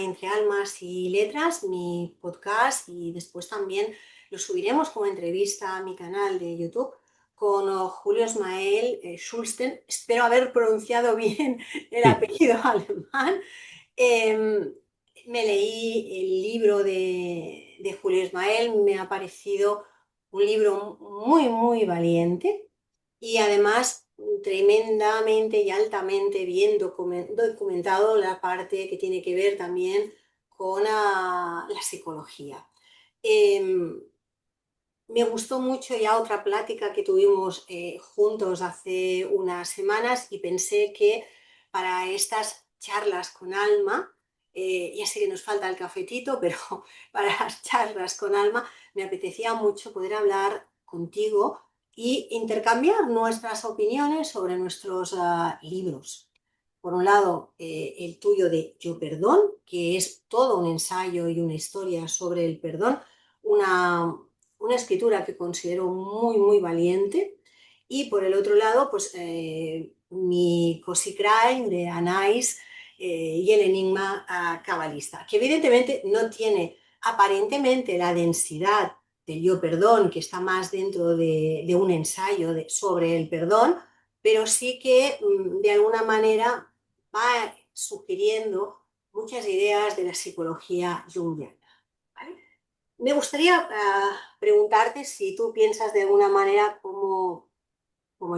Entre Almas y Letras, mi podcast, y después también lo subiremos como entrevista a mi canal de YouTube con Julio Ismael Schulsten. Espero haber pronunciado bien el Sí. apellido alemán. Eh, Me leí el libro de Julio Ismael, me ha parecido un libro muy, muy valiente y además tremendamente y altamente bien documentado la parte que tiene que ver también con la psicología. Eh, Me gustó mucho ya otra plática que tuvimos juntos hace unas semanas y pensé que para estas charlas con alma, ya sé que nos falta el cafetito, pero para las charlas con alma me apetecía mucho poder hablar contigo y intercambiar nuestras opiniones sobre nuestros libros. Por un lado, el tuyo de Yo Perdón, que es todo un ensayo y una historia sobre el perdón, una, una escritura que considero muy, muy valiente. Y por el otro lado, pues mi Cozy Crime de Anais y el enigma cabalista, que evidentemente no tiene aparentemente la densidad del yo perdón, que está más dentro de un ensayo sobre el perdón, pero sí que de alguna manera va sugiriendo muchas ideas de la psicología junguiana. ¿Vale? Me gustaría preguntarte si tú piensas de alguna manera como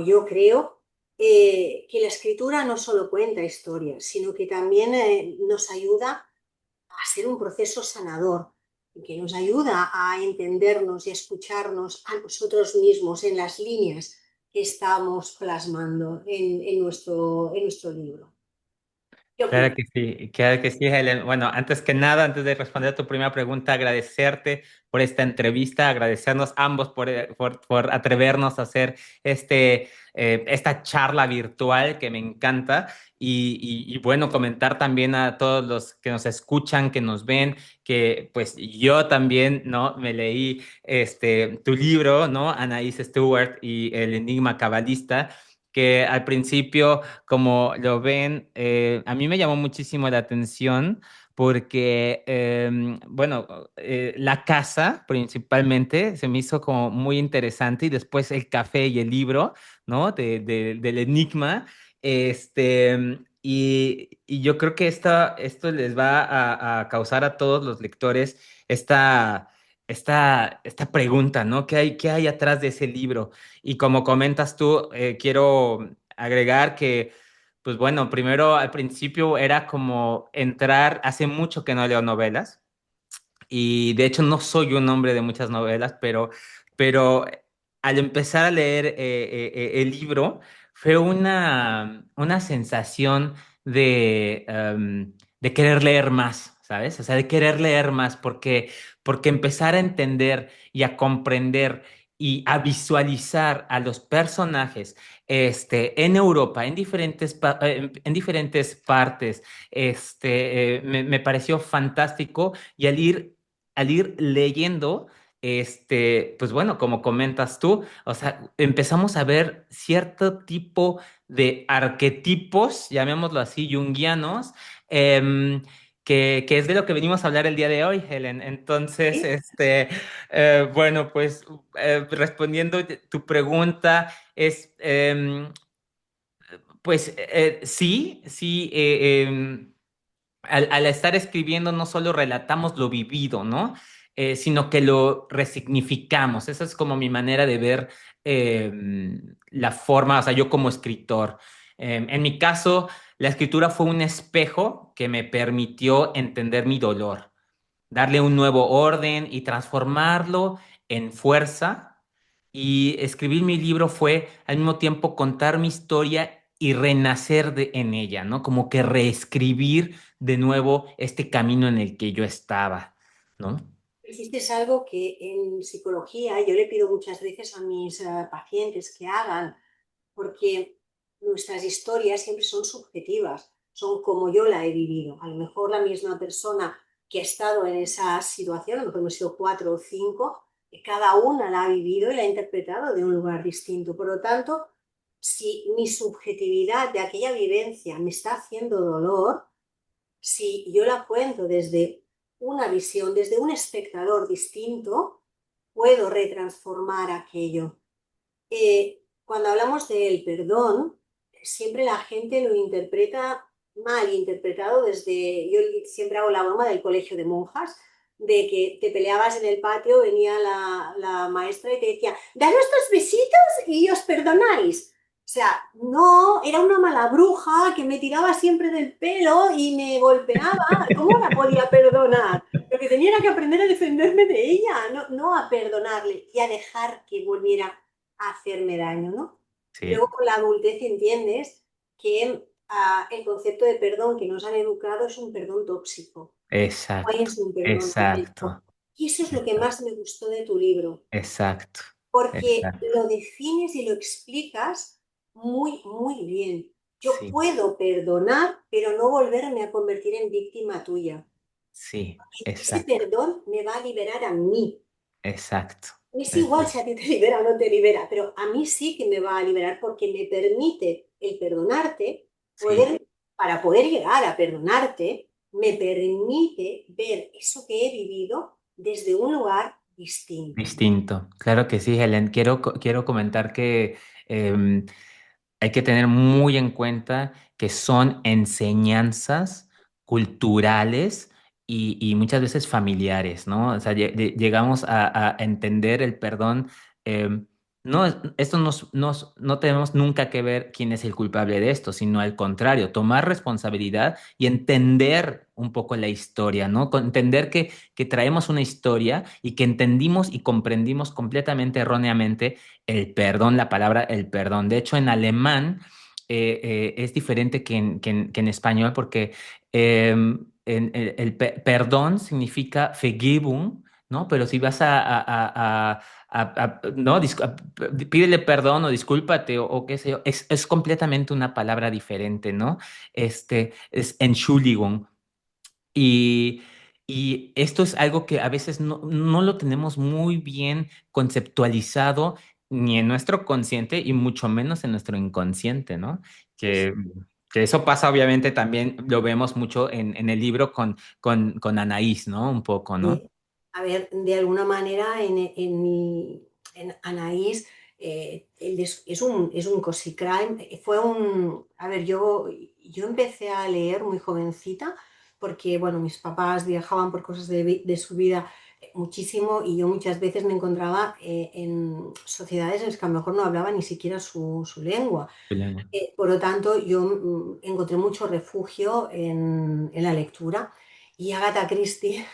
yo creo, que la escritura no solo cuenta historias, sino que también nos ayuda a ser un proceso sanador, que nos ayuda a entendernos y a escucharnos a nosotros mismos en las líneas que estamos plasmando en nuestro libro. ¿Qué opinas? Claro que sí, Helen. Bueno, antes que nada, antes de responder a tu primera pregunta, agradecerte por esta entrevista, agradecernos ambos por atrevernos a hacer esta charla virtual que me encanta y bueno, comentar también a todos los que nos escuchan, que nos ven, que pues yo también, ¿no? Me leí tu libro, ¿no? Anaïs Stewart y El Enigma Cabalista, que al principio como lo ven, a mí me llamó muchísimo la atención porque, bueno, la casa principalmente se me hizo como muy interesante y después el café y el libro, ¿no? Del enigma. Y yo creo que esto les va a causar a todos los lectores esta pregunta, ¿no? Qué hay atrás de ese libro? Y como comentas tú, quiero agregar que, pues bueno, primero al principio era como entrar, hace mucho que no leo novelas y de hecho no soy un hombre de muchas novelas, pero al empezar a leer el libro fue una sensación de querer leer más, ¿sabes? O sea, de querer leer más porque empezar a entender y a comprender y a visualizar a los personajes en Europa, en diferentes partes, me pareció fantástico y al ir leyendo, pues bueno, como comentas tú, o sea, empezamos a ver cierto tipo de arquetipos, llamémoslo así, junguianos, em, que es de lo que venimos a hablar el día de hoy, Helen. Entonces, ¿Sí? bueno, pues respondiendo tu pregunta, pues sí, al estar escribiendo no solo relatamos lo vivido, ¿no? Sino que lo resignificamos. Esa es como mi manera de ver eh, la forma, o sea, yo como escritor. En mi caso, la escritura fue un espejo que me permitió entender mi dolor, darle un nuevo orden y transformarlo en fuerza. Y escribir mi libro fue al mismo tiempo contar mi historia y renacer en ella, ¿no? Como que reescribir de nuevo este camino en el que yo estaba, ¿no? Hiciste algo que en psicología yo le pido muchas veces a mis pacientes que hagan, porque nuestras historias siempre son subjetivas, son como yo la he vivido. A lo mejor la misma persona que ha estado en esa situación, a lo mejor hemos sido cuatro o cinco, cada una la ha vivido y la ha interpretado de un lugar distinto. Por lo tanto, si mi subjetividad de aquella vivencia me está haciendo dolor, si yo la cuento desde una visión, desde un espectador distinto, puedo retransformar aquello. Cuando hablamos del perdón, siempre la gente lo interpreta mal interpretado desde, yo siempre hago la broma del colegio de monjas, de que te peleabas en el patio, venía la maestra y te decía, dad nuestros besitos y os perdonáis. O sea, no, era una mala bruja que me tiraba siempre del pelo y me golpeaba. ¿Cómo la podía perdonar? Lo que tenía era que aprender a defenderme de ella, no a perdonarle y a dejar que volviera a hacerme daño, ¿no? Sí, Luego con la adultez entiendes que el concepto de perdón que nos han educado es un perdón tóxico, no exacto, es un perdón auténtico. exacto, Y eso es lo que exacto, más me gustó de tu libro, exacto, porque exacto. lo defines y lo explicas muy, muy bien. Yo Sí, puedo perdonar, pero no volverme a convertir en víctima tuya. sí, Ese exacto, perdón me va a liberar a mí. exacto, Es igual exacto. si a ti te libera o no te libera, pero a mí sí que me va a liberar porque me permite el perdonarte, Sí. para poder llegar a perdonarte, me permite ver eso que he vivido desde un lugar distinto. Distinto, claro que sí, Helen. Quiero comentar que em, hay que tener muy en cuenta que son enseñanzas culturales y muchas veces familiares, ¿no? O sea, llegamos a entender el perdón. No, esto no tenemos nunca que ver quién es el culpable de esto, sino al contrario, tomar responsabilidad y entender un poco la historia, ¿no? Entender que traemos una historia y que entendimos y comprendimos completamente erróneamente el perdón, la palabra el perdón. De hecho, en alemán es diferente que en español porque perdón significa Vergebung, ¿no? Pero si vas no, pídele perdón o discúlpate o qué sé yo, es completamente una palabra diferente, ¿no? Es Entschuldigung. Y, y esto es algo que a veces no lo tenemos muy bien conceptualizado ni en nuestro consciente y mucho menos en nuestro inconsciente, ¿no? Es Que, que eso pasa obviamente también, lo vemos mucho en el libro con Anaís, ¿no? Un poco, ¿no? A ver, de alguna manera en Anaís es un cozy crime. Fue un, a ver, yo empecé a leer muy jovencita porque, bueno, mis papás viajaban por cosas de su vida muchísimo y yo muchas veces me encontraba en sociedades en las que a lo mejor no hablaba ni siquiera su lengua. Por lo tanto, yo encontré mucho refugio en la lectura y Agatha Christie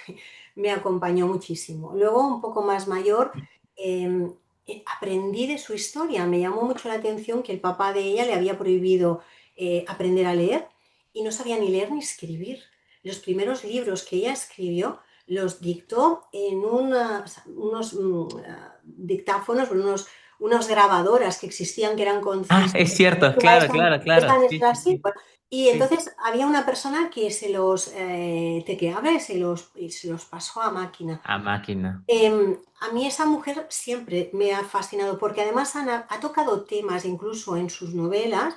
me acompañó muchísimo. Luego, un poco más mayor, eh, aprendí de su historia. Me llamó mucho la atención que el papá de ella le había prohibido aprender a leer y no sabía ni leer ni escribir. Los primeros libros que ella escribió los dictó en unos dictáfonos, unas grabadoras que existían que eran Ah, concisas. es cierto, claro, claro, claro. Están Sí, hechas sí, así. sí, Bueno, y sí. entonces había una persona que se los tecleaba y se los pasó a máquina. A máquina. A mí esa mujer siempre me ha fascinado porque además ha tocado temas incluso en sus novelas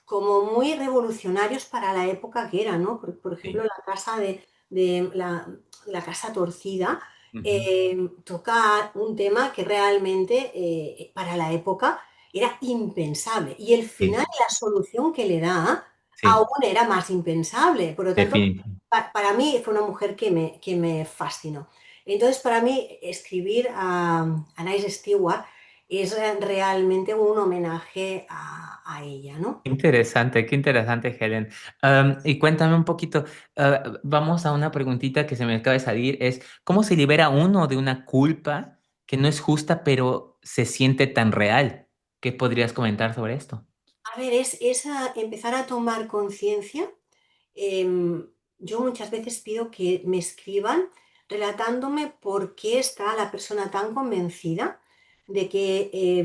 como muy revolucionarios para la época que era, ¿no? Por ejemplo, Sí. la casa torcida Ujú. toca un tema que realmente para la época era impensable. Y el final, Sí, la solución que le da, sí, aún era más impensable. Por lo tanto, definitivamente. para mí fue una mujer que me fascinó. Entonces, para mí, escribir a Nice Stewart es realmente un homenaje a ella, ¿no? Qué interesante, Helen. Y cuéntame un poquito, vamos a una preguntita que se me acaba de salir, es ¿cómo se libera uno de una culpa que no es justa, pero se siente tan real? ¿Qué podrías comentar sobre esto? A ver, empezar a tomar conciencia. Em, yo muchas veces pido que me escriban relatándome por qué está la persona tan convencida de que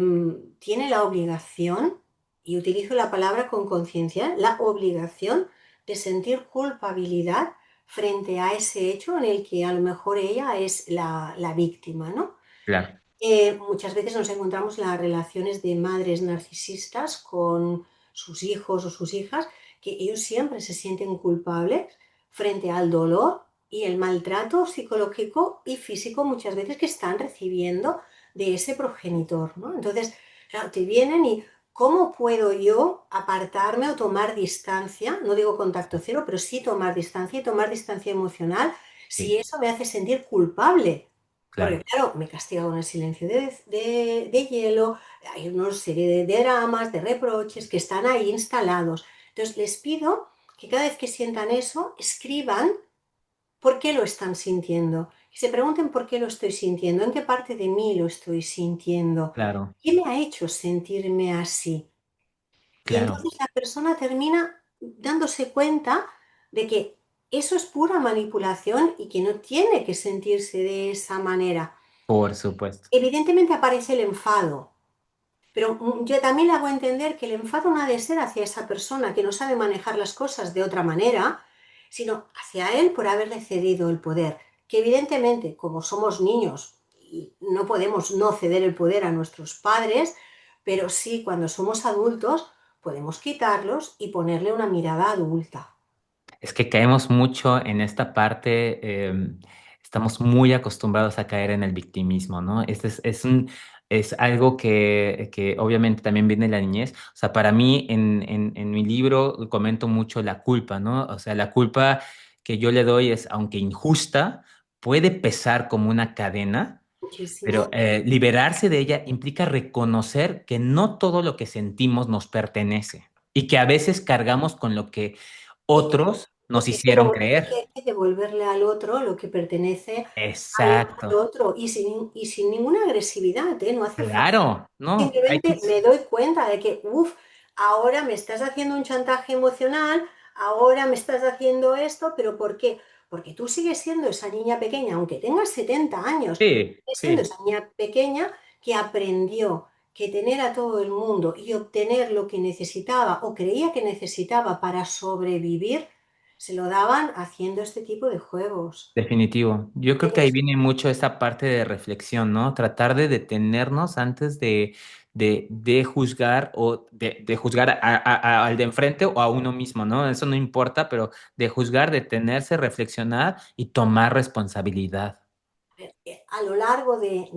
tiene la obligación, y utilizo la palabra con conciencia, la obligación de sentir culpabilidad frente a ese hecho en el que a lo mejor ella es la víctima, ¿no? Claro. Muchas veces nos encontramos las relaciones de madres narcisistas con sus hijos o sus hijas, que ellos siempre se sienten culpables frente al dolor y el maltrato psicológico y físico muchas veces que están recibiendo de ese progenitor, ¿no? Entonces, claro, te vienen y ¿cómo puedo yo apartarme o tomar distancia? No digo contacto cero, pero sí tomar distancia y tomar distancia emocional si Sí, eso me hace sentir culpable. Porque claro, claro, me castiga con el silencio de hielo, hay una serie de dramas, de reproches que están ahí instalados. Entonces les pido que cada vez que sientan eso, escriban por qué lo están sintiendo. Y se pregunten por qué lo estoy sintiendo, en qué parte de mí lo estoy sintiendo, claro, qué me ha hecho sentirme así. Y claro, entonces la persona termina dándose cuenta de que eso es pura manipulación y que no tiene que sentirse de esa manera. por supuesto. Evidentemente aparece el enfado, pero yo también le hago entender que el enfado no ha de ser hacia esa persona que no sabe manejar las cosas de otra manera, sino hacia él por haberle cedido el poder. Que evidentemente, como somos niños, y no podemos no ceder el poder a nuestros padres, pero sí cuando somos adultos podemos quitarlos y ponerle una mirada adulta. Es que caemos mucho en esta parte, estamos muy acostumbrados a caer en el victimismo, ¿no? Es algo que obviamente también viene de la niñez. O sea, para mí en mi libro comento mucho la culpa, ¿no? O sea, la culpa que yo le doy es, aunque injusta, puede pesar como una cadena, pero Muchísimo. liberarse de ella implica reconocer que no todo lo que sentimos nos pertenece y que a veces cargamos con lo que Y que, otros y nos que hay que hicieron creer. hay que devolverle al otro lo que pertenece al Exacto. otro y sin ninguna agresividad, ¿eh? No hace falta. Claro, ¿no? Hay que... Simplemente me doy cuenta de que, uff, ahora me estás haciendo un chantaje emocional, ahora me estás haciendo esto, pero ¿por qué? Porque tú sigues siendo esa niña pequeña, aunque tengas 70 años, Sí, sigues siendo sí, esa niña pequeña que aprendió que tener a todo el mundo y obtener lo que necesitaba o creía que necesitaba para sobrevivir, se lo daban haciendo este tipo de juegos. definitivo. Yo creo que ahí Entonces, viene mucho esa parte de reflexión, ¿no? Tratar de detenernos antes de juzgar o de juzgar al de enfrente o a uno mismo, ¿no? Eso no importa, pero de juzgar, detenerse, reflexionar y tomar responsabilidad. a lo largo de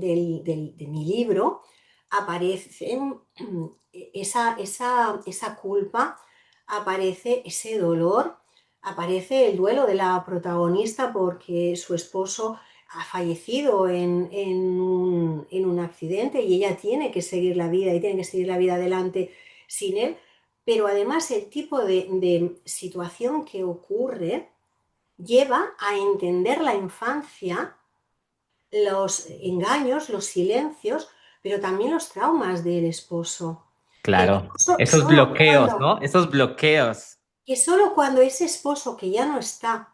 mi libro aparece esa culpa, aparece ese dolor, aparece el duelo de la protagonista porque su esposo ha fallecido en un accidente y ella tiene que seguir la vida y tiene que seguir la vida adelante sin él. Pero además el tipo de situación que ocurre lleva a entender la infancia, los engaños, los silencios, pero también los traumas del esposo. El Claro, esposo esos bloqueos, ¿no? Esos bloqueos. solo cuando ese esposo que ya no está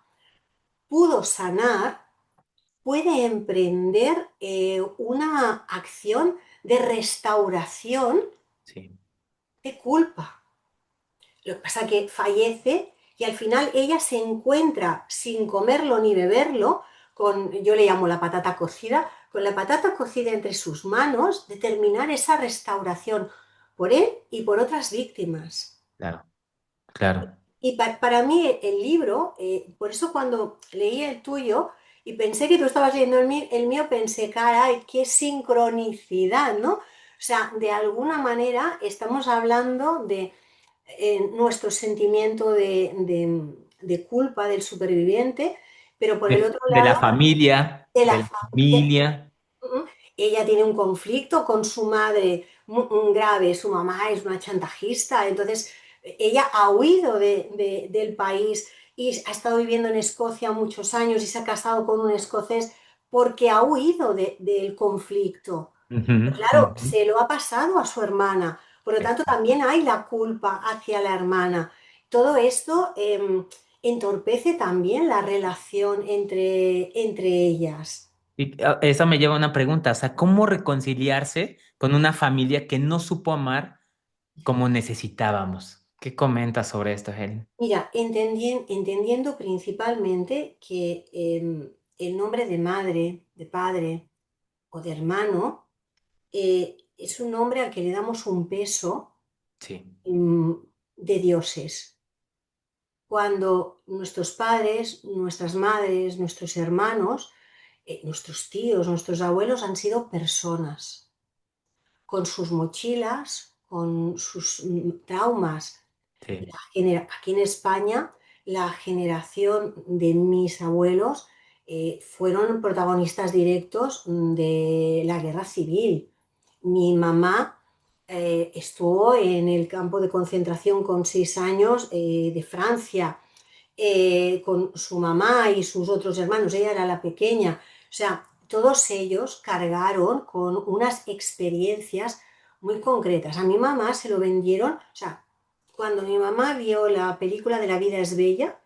pudo sanar, puede emprender una acción de restauración Sí, de culpa. Lo que pasa es que fallece y al final ella se encuentra sin comerlo ni beberlo, con, yo le llamo la patata cocida, con la patata cocida entre sus manos, de terminar esa restauración por él y por otras víctimas. claro, claro. Y para mí el libro, por eso cuando leí el tuyo y pensé que tú estabas leyendo el mío, pensé, caray, qué sincronicidad, ¿no? O sea, de alguna manera estamos hablando de nuestro sentimiento de culpa del superviviente, pero por el otro De lado, la familia, de de la, la familia. ella tiene un conflicto con su madre muy grave, su mamá es una chantajista, entonces ella ha huido del país y ha estado viviendo en Escocia muchos años y se ha casado con un escocés porque ha huido del conflicto. Ujú, Claro, ujú. se lo ha pasado a su hermana, por lo tanto también hay la culpa hacia la hermana. Todo esto entorpece también la relación entre ellas. Y eso me lleva a una pregunta, o sea, ¿cómo reconciliarse con una familia que no supo amar como necesitábamos? ¿Qué comentas sobre esto, Helen? Mira, entendiendo principalmente que el nombre de madre, de padre o de hermano es un nombre al que le damos un peso Sí, mm, de dioses. cuando nuestros padres, nuestras madres, nuestros hermanos, nuestros tíos, nuestros abuelos han sido personas con sus mochilas, con sus traumas. Sí, Aquí en España, la generación de mis abuelos fueron protagonistas directos de la guerra civil. Mi mamá estuvo en el campo de concentración con 6 años de Francia, con su mamá y sus otros hermanos. Ella era la pequeña. O sea, todos ellos cargaron con unas experiencias muy concretas. A mi mamá se lo vendieron, o sea, cuando mi mamá vio la película de La vida es bella,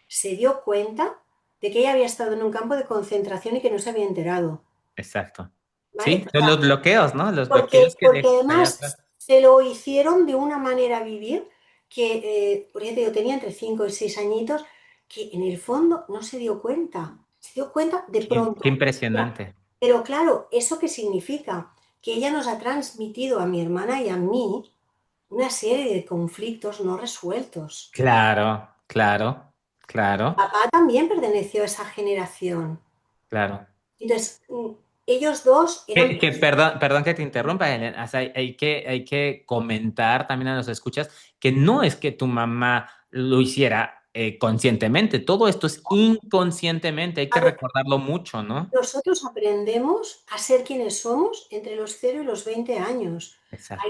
se dio cuenta de que ella había estado en un campo de concentración y que no se había enterado, exacto. ¿vale? Sí, O son sea, los bloqueos, ¿no? Los bloqueos porque, que porque dejas allá atrás. además se lo hicieron de una manera vivir que, por ejemplo, yo tenía entre 5 y 6 añitos, que en el fondo no se dio cuenta de Qué pronto. Mira, impresionante. pero claro, ¿eso qué significa? Que ella nos ha transmitido a mi hermana y a mí una serie de conflictos no resueltos. Claro, claro, claro, Papá también perteneció a esa generación. claro. Entonces, ellos dos eran... Perdón, perdón que te interrumpa, Helen. O sea, hay que comentar también a los escuchas que no es que tu mamá lo hiciera conscientemente, todo esto es inconscientemente, hay que recordarlo mucho, ¿no? Nosotros aprendemos a ser quienes somos entre los 0 y los 20 años. Ahí Exacto,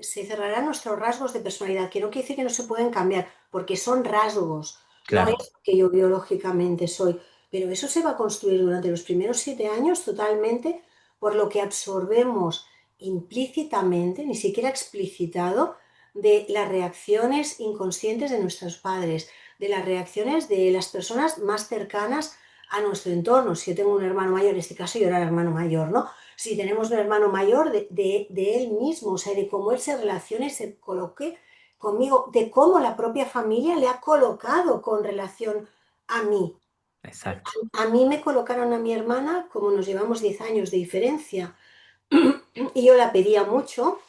se cerrarán nuestros rasgos de personalidad, que no quiere decir que no se pueden cambiar, porque son rasgos, no claro, es lo que yo biológicamente soy. Pero eso se va a construir durante los primeros 7 años totalmente por lo que absorbemos implícitamente, ni siquiera explicitado, de las reacciones inconscientes de nuestros padres, de las reacciones de las personas más cercanas a nuestro entorno. Si yo tengo un hermano mayor, en este caso yo era el hermano mayor, ¿no? Si tenemos un hermano mayor de él mismo, o sea, de cómo él se relacione y se coloque conmigo, de cómo la propia familia le ha colocado con relación a mí. exacto. A mí me colocaron a mi hermana, como nos llevamos 10 años de diferencia, y yo la pedía mucho,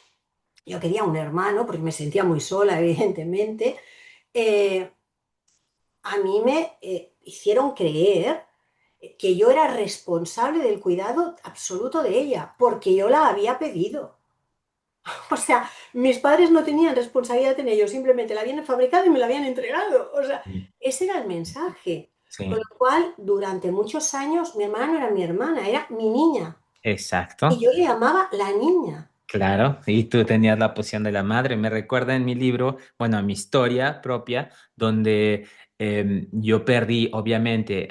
yo quería un hermano, porque me sentía muy sola, evidentemente. Eh, a mí me hicieron creer que yo era responsable del cuidado absoluto de ella, porque yo la había pedido. O sea, mis padres no tenían responsabilidad en ello, simplemente la habían fabricado y me la habían entregado. O sea, Sí, ese era el mensaje. Con sí, lo cual, durante muchos años, mi hermana no era mi hermana, era mi niña. Y exacto. yo le llamaba la niña. Claro, y tú tenías la posición de la madre. Me recuerda en mi libro, bueno, a mi historia propia, donde yo perdí, obviamente,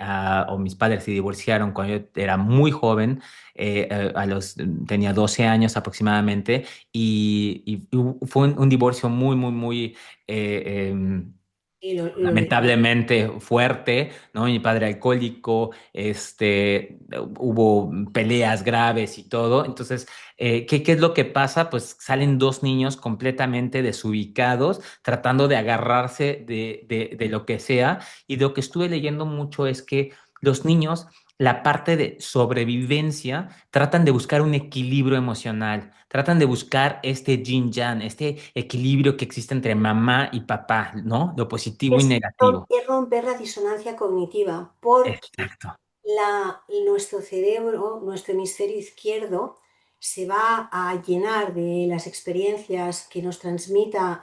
o mis padres se divorciaron cuando yo era muy joven, tenía 12 años aproximadamente, y fue un divorcio muy, muy, muy Y lo lamentablemente fuerte, ¿no? Mi padre alcohólico, hubo peleas graves y todo. Entonces, ¿qué es lo que pasa? Pues salen dos niños completamente desubicados, tratando de agarrarse de lo que sea. Y lo que estuve leyendo mucho es que los niños, la parte de sobrevivencia, tratan de buscar un equilibrio emocional, tratan de buscar este yin-yang, este equilibrio que existe entre mamá y papá, ¿no? Lo positivo y negativo. es romper la disonancia cognitiva, porque Exacto. nuestro cerebro, nuestro hemisferio izquierdo, se va a llenar de las experiencias que nos transmita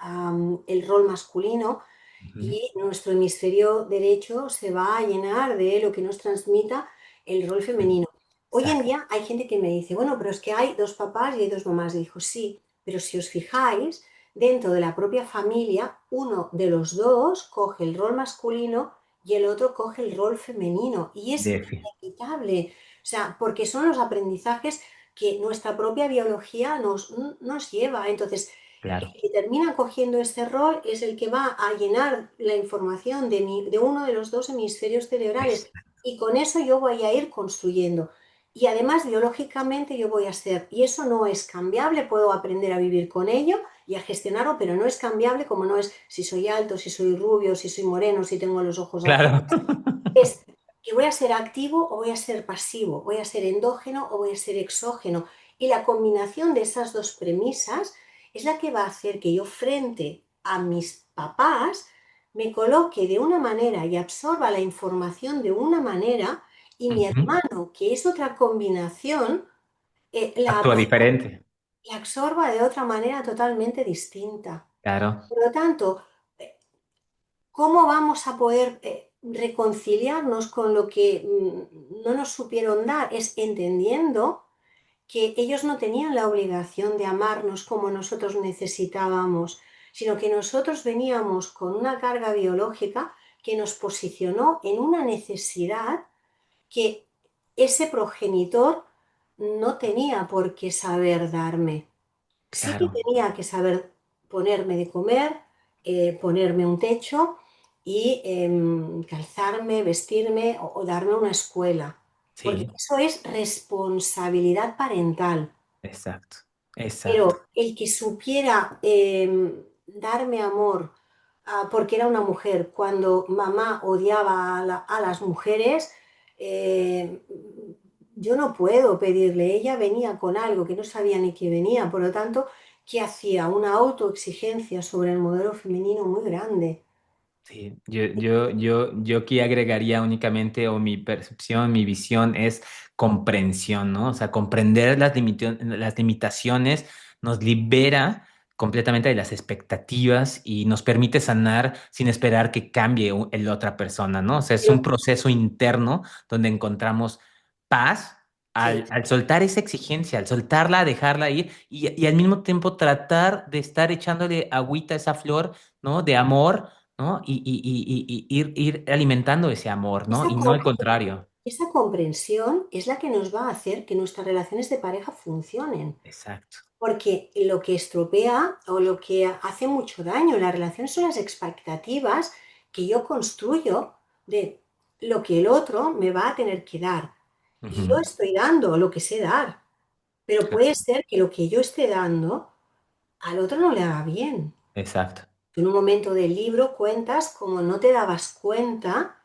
el rol masculino Ujú. y nuestro hemisferio derecho se va a llenar de lo que nos transmita el rol Sí, femenino. Hoy en exacto. día hay gente que me dice, bueno, pero es que hay dos papás y hay dos mamás. Y digo, sí, pero si os fijáis, dentro de la propia familia, uno de los dos coge el rol masculino y el otro coge el rol femenino. Y es Defi, inevitable, o sea, porque son los aprendizajes que nuestra propia biología nos lleva. Entonces, el claro. que termina cogiendo este rol es el que va a llenar la información de uno de los dos hemisferios cerebrales Exacto. y con eso yo voy a ir construyendo. Y además biológicamente yo voy a ser, y eso no es cambiable, puedo aprender a vivir con ello y a gestionarlo, pero no es cambiable como no es si soy alto, si soy rubio, si soy moreno, si tengo los ojos azules. Claro. Es que voy a ser activo o voy a ser pasivo, voy a ser endógeno o voy a ser exógeno. Y la combinación de esas dos premisas es la que va a hacer que yo frente a mis papás me coloque de una manera y absorba la información de una manera y mi Ujú. hermano, que es otra combinación, Actúa diferente. la absorba de otra manera totalmente distinta. Claro, Por lo tanto, ¿cómo vamos a poder reconciliarnos con lo que no nos supieron dar? Es entendiendo que ellos no tenían la obligación de amarnos como nosotros necesitábamos, sino que nosotros veníamos con una carga biológica que nos posicionó en una necesidad que ese progenitor no tenía por qué saber darme. Sí que claro. tenía que saber ponerme de comer, ponerme un techo y calzarme, vestirme o darme una escuela, porque Sí, eso es responsabilidad parental. exacto, exacto. Pero el que supiera darme amor, porque era una mujer, cuando mamá odiaba a las mujeres, eh, yo no puedo pedirle. Ella venía con algo que no sabía ni que venía, por lo tanto, que hacía una autoexigencia sobre el modelo femenino muy grande. Sí, yo aquí agregaría únicamente, o mi percepción, mi visión es comprensión, ¿no? O sea, comprender las limitaciones nos libera completamente de las expectativas y nos permite sanar sin esperar que cambie la otra persona, ¿no? O sea, es un Pero proceso interno donde encontramos paz sí, al soltar esa exigencia, al soltarla, dejarla ir y al mismo tiempo tratar de estar echándole agüita a esa flor, ¿no? De amor, ¿no? Y ir alimentando ese amor, ¿no? esa, Y no co- al contrario. esa comprensión es la que nos va a hacer que nuestras relaciones de pareja funcionen. Exacto. Porque lo que estropea o lo que hace mucho daño en las relaciones son las expectativas que yo construyo de lo que el otro me va a tener que dar. Y yo Ujú. estoy dando lo que sé dar, pero puede Claro. ser que lo que yo esté dando al otro no le haga bien. Exacto. Tú en un momento del libro cuentas como no te dabas cuenta,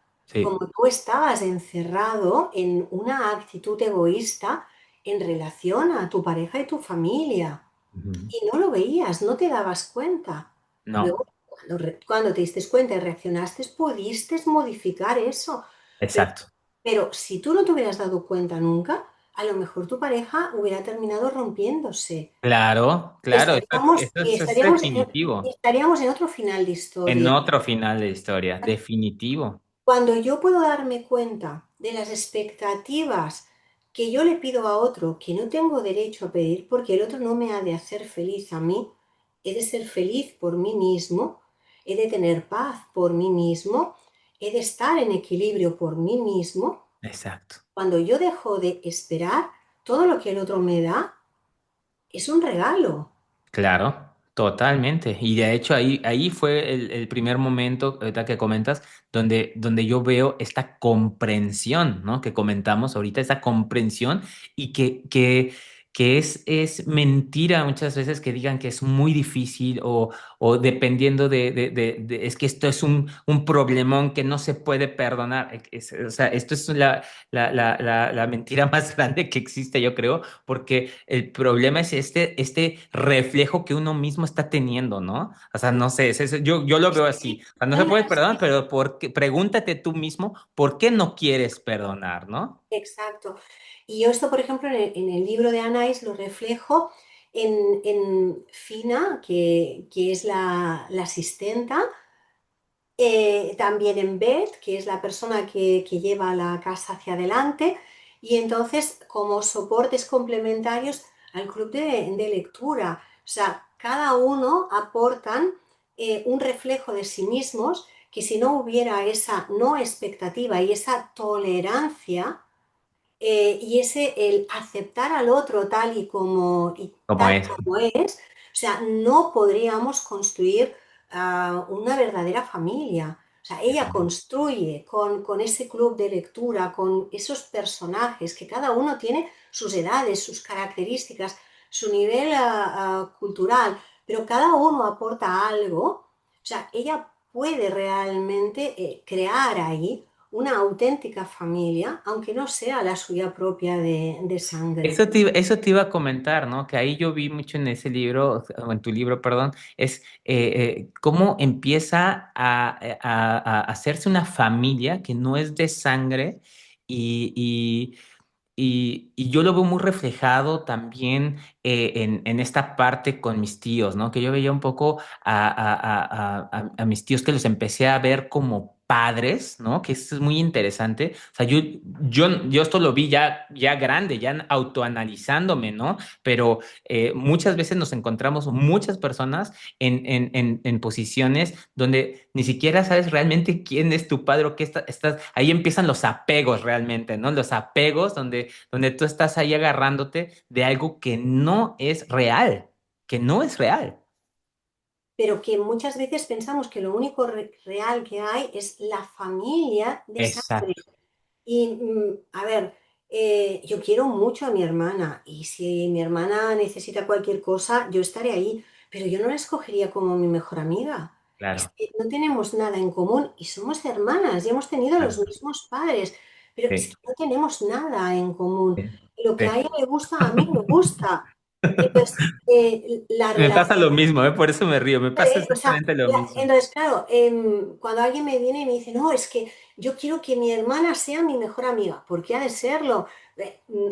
como Sí. tú estabas encerrado en una actitud egoísta en relación a tu pareja y tu familia. Ujú. Y no lo veías, no te dabas cuenta. No. Luego, cuando te diste cuenta y reaccionaste, pudiste modificar eso. Pero, Exacto. pero si tú no te hubieras dado cuenta nunca, a lo mejor tu pareja hubiera terminado rompiéndose. Claro, Y claro, eso es definitivo. estaríamos en otro final de En historia. otro final de historia, definitivo. Cuando yo puedo darme cuenta de las expectativas que yo le pido a otro, que no tengo derecho a pedir porque el otro no me ha de hacer feliz a mí, he de ser feliz por mí mismo, he de tener paz por mí mismo, he de estar en equilibrio por mí mismo. Exacto. Cuando yo dejo de esperar, todo lo que el otro me da es un regalo. Claro, totalmente. Y de hecho ahí fue el primer momento, ahorita que comentas, donde yo veo esta comprensión, ¿no? Que comentamos ahorita, esa comprensión y que es mentira muchas veces que digan que es muy difícil o dependiendo es que esto es un problemón que no se puede perdonar. O sea, esto es la mentira más grande que existe, yo creo porque el problema es este reflejo que uno mismo está teniendo, ¿no? O sea, no sé, yo lo veo así. O sea, no se puede perdonar, pero pregúntate tú mismo, ¿por qué no quieres perdonar, no? Exacto. Y yo esto, por ejemplo, en el libro de Anais lo reflejo en Fina, que es la asistenta, también en Beth, que es la persona que lleva la casa hacia adelante, y entonces como soportes complementarios al club de lectura. O sea, cada uno aportan un reflejo de sí mismos que si no hubiera esa no expectativa y esa tolerancia, y ese el aceptar al otro Como tal es. como es, o sea, no podríamos construir una verdadera familia. O sea, ella construye con ese club de lectura, con esos personajes que cada uno tiene sus edades, sus características, su nivel cultural, pero cada uno aporta algo. O sea, ella puede realmente crear ahí una auténtica familia, aunque no sea la suya propia de sangre. Eso te iba a comentar, ¿no? Que ahí yo vi mucho en ese libro, o en tu libro, perdón, es cómo empieza a hacerse una familia que no es de sangre y, y yo lo veo muy reflejado también en esta parte con mis tíos, ¿no? Que yo veía un poco a mis tíos que los empecé a ver como padres, ¿no? Que esto es muy interesante. O sea, yo esto lo vi ya grande, ya autoanalizándome, ¿no? Pero muchas veces nos encontramos muchas personas en posiciones donde ni siquiera sabes realmente quién es tu padre o qué estás. Ahí empiezan los apegos realmente, ¿no? Los apegos donde tú estás ahí agarrándote de algo que no es real, que no es real. Pero que muchas veces pensamos que lo único real que hay es la familia de sangre. Exacto, Y a ver, yo quiero mucho a mi hermana y si mi hermana necesita cualquier cosa, yo estaré ahí, pero yo no la escogería como mi mejor amiga. Es claro, que no tenemos nada en común y somos hermanas y hemos tenido los claro. mismos padres, pero es que Sí, no tenemos nada en común. sí, Lo que a sí. ella le gusta, a mí me gusta. Entonces, la Me pasa relación lo mismo, ¿eh? Por eso me río, me pasa o sea, exactamente lo mismo. entonces, claro, cuando alguien me viene y me dice, no, es que yo quiero que mi hermana sea mi mejor amiga, ¿por qué ha de serlo?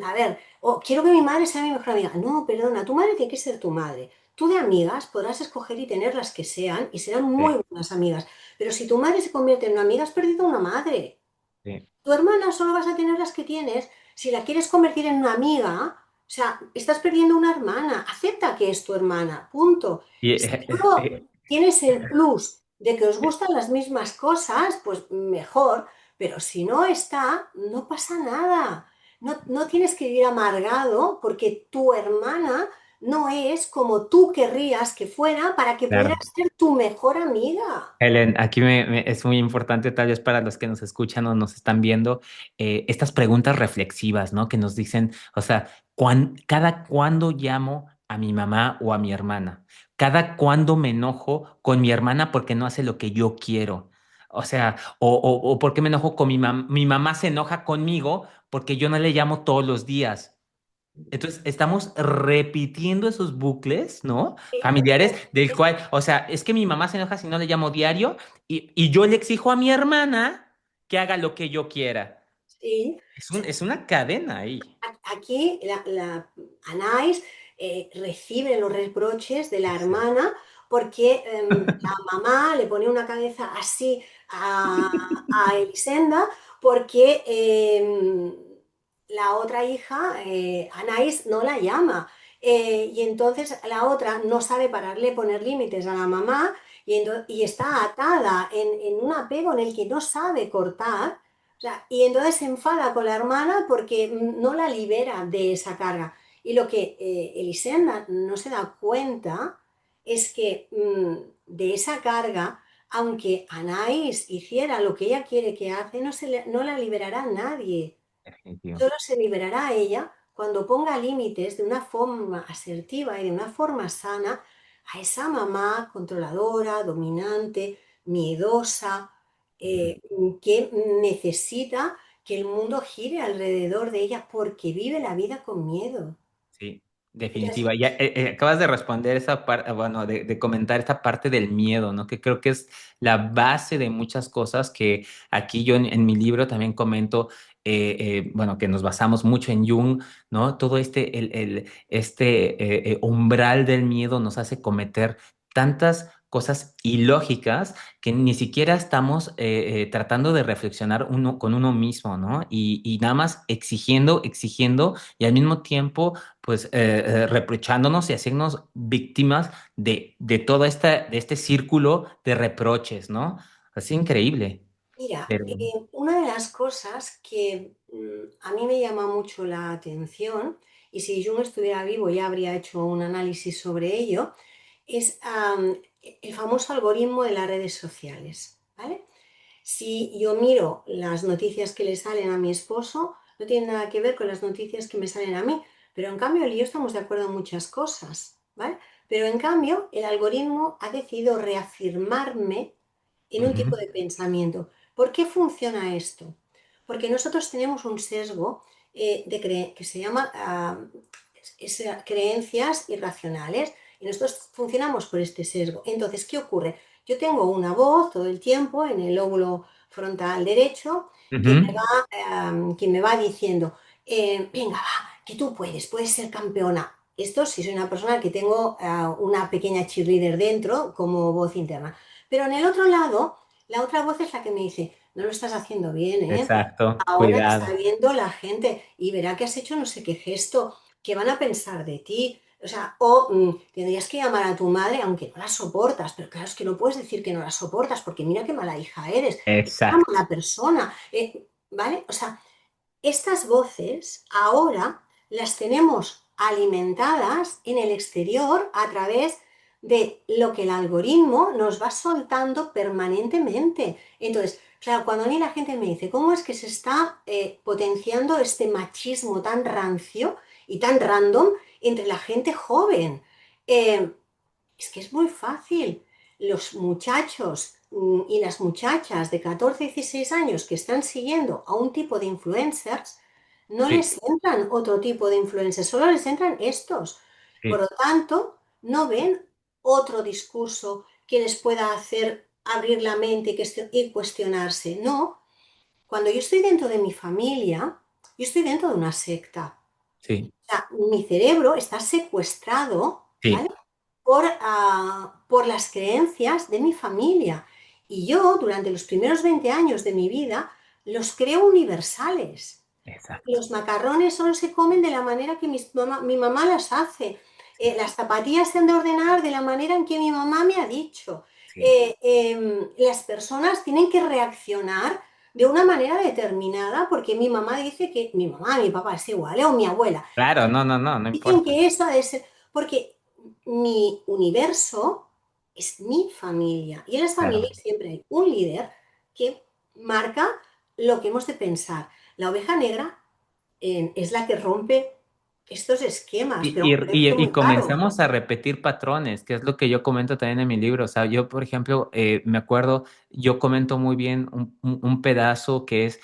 A ver, o quiero que mi madre sea mi mejor amiga. No, perdona, tu madre tiene que ser tu madre. Tú de amigas podrás escoger y tener las que sean y serán muy Sí, buenas amigas. Pero si tu madre se convierte en una amiga, has perdido una madre. sí. Tu hermana solo vas a tener las que tienes. Si la quieres convertir en una amiga, o sea, estás perdiendo una hermana. Acepta que es tu hermana, punto. Y, Si solo sí, tienes el plus de que os gustan las mismas cosas, pues mejor. Pero si no está, no pasa nada. No, no tienes que vivir amargado porque tu hermana no es como tú querrías que fuera para que pudiera claro. ser tu mejor amiga. Helen, aquí es muy importante, tal vez para los que nos escuchan o nos están viendo, estas preguntas reflexivas, ¿no? Que nos dicen, o sea, cada cuándo llamo a mi mamá o a mi hermana, cada cuándo me enojo con mi hermana porque no hace lo que yo quiero. O sea, o por qué me enojo con mi mamá. Mi mamá se enoja conmigo porque yo no le llamo todos los días. Entonces, estamos repitiendo esos bucles, ¿no? Sí, Familiares, del cual, o sea, es que mi mamá se enoja si no le llamo diario y yo le exijo a mi hermana que haga lo que yo quiera. sí. Es una cadena ahí. Aquí Anais recibe los reproches de la hermana porque la mamá le pone una cabeza así a Elisenda porque la otra hija, Anais, no la llama. Y entonces la otra no sabe pararle, poner límites a la mamá y está atada en un apego en el que no sabe cortar. O sea, y entonces se enfada con la hermana porque no la libera de esa carga. Y lo que Elisenda no se da cuenta es que de esa carga, aunque Anaís hiciera lo que ella quiere que hace, no la liberará nadie. Definitivo. Solo se liberará ella cuando ponga límites de una forma asertiva y de una forma sana a esa mamá controladora, dominante, miedosa, Ujú. eh, que necesita que el mundo gire alrededor de ella porque vive la vida con miedo. Sí, Entonces, definitiva. Ya acabas de responder esa parte, bueno, de comentar esta parte del miedo, ¿no? Que creo que es la base de muchas cosas que aquí yo en mi libro también comento, bueno, que nos basamos mucho en Jung, ¿no? Todo este umbral del miedo nos hace cometer tantas cosas ilógicas que ni siquiera estamos tratando de reflexionar uno con uno mismo, ¿no? Y nada más exigiendo y al mismo tiempo pues reprochándonos y haciéndonos víctimas de todo de este círculo de reproches, ¿no? Es increíble, mira, pero una de las cosas que a mí me llama mucho la atención, y si Jung estuviera vivo ya habría hecho un análisis sobre ello, es el famoso algoritmo de las redes sociales, ¿vale? Si yo miro las noticias que le salen a mi esposo, no tiene nada que ver con las noticias que me salen a mí, pero en cambio él y yo estamos de acuerdo en muchas cosas, ¿vale? Pero en cambio el algoritmo ha decidido reafirmarme en un tipo ujú, de pensamiento. ¿Por qué funciona esto? Porque nosotros tenemos un sesgo que se llama creencias irracionales y nosotros funcionamos por este sesgo. Entonces, ¿qué ocurre? Yo tengo una voz todo el tiempo en el lóbulo frontal derecho Ujú. que me va diciendo, venga, va, que tú puedes ser campeona. Esto si soy una persona que tengo una pequeña cheerleader dentro como voz interna. Pero en el otro lado, la otra voz es la que me dice, no lo estás haciendo bien, ¿eh? Exacto, Ahora te está cuidado. viendo la gente y verá que has hecho no sé qué gesto, qué van a pensar de ti. O sea, tendrías que llamar a tu madre aunque no la soportas, pero claro, es que no puedes decir que no la soportas porque mira qué mala hija eres una Exacto. mala persona, ¿vale? O sea, estas voces ahora las tenemos alimentadas en el exterior a través de lo que el algoritmo nos va soltando permanentemente. Entonces, claro, cuando a mí la gente me dice, ¿cómo es que se está potenciando este machismo tan rancio y tan random entre la gente joven? Eh, es que es muy fácil. Los muchachos y las muchachas de 14 y 16 años que están siguiendo a un tipo de influencers, no Sí, les entran otro tipo de influencers, solo les entran estos. Por sí, lo tanto, no ven otro discurso que les pueda hacer abrir la mente y cuestionarse. No, cuando yo estoy dentro de mi familia, yo estoy dentro de una secta. sí, O sea, mi cerebro está secuestrado, ¿vale? sí, Por las creencias de mi familia. Y yo, durante los primeros 20 años de mi vida, los creo universales. exacto. Los macarrones solo se comen de la manera que mi mamá las hace. Sí, Las zapatillas se han de ordenar de la manera en que mi mamá me ha dicho. sí. Las personas tienen que reaccionar de una manera determinada porque mi mamá dice que mi mamá, mi papá es igual, o mi abuela. Claro, no, no, no, no Dicen importa. que eso ha de ser, porque mi universo es mi familia. Y en las Claro. familias siempre hay un líder que marca lo que hemos de pensar. La oveja negra es la que rompe estos esquemas, pero a un precio Y muy caro. comenzamos a repetir patrones, que es lo que yo comento también en mi libro. O sea, yo, por ejemplo, me acuerdo, yo comento muy bien un pedazo que es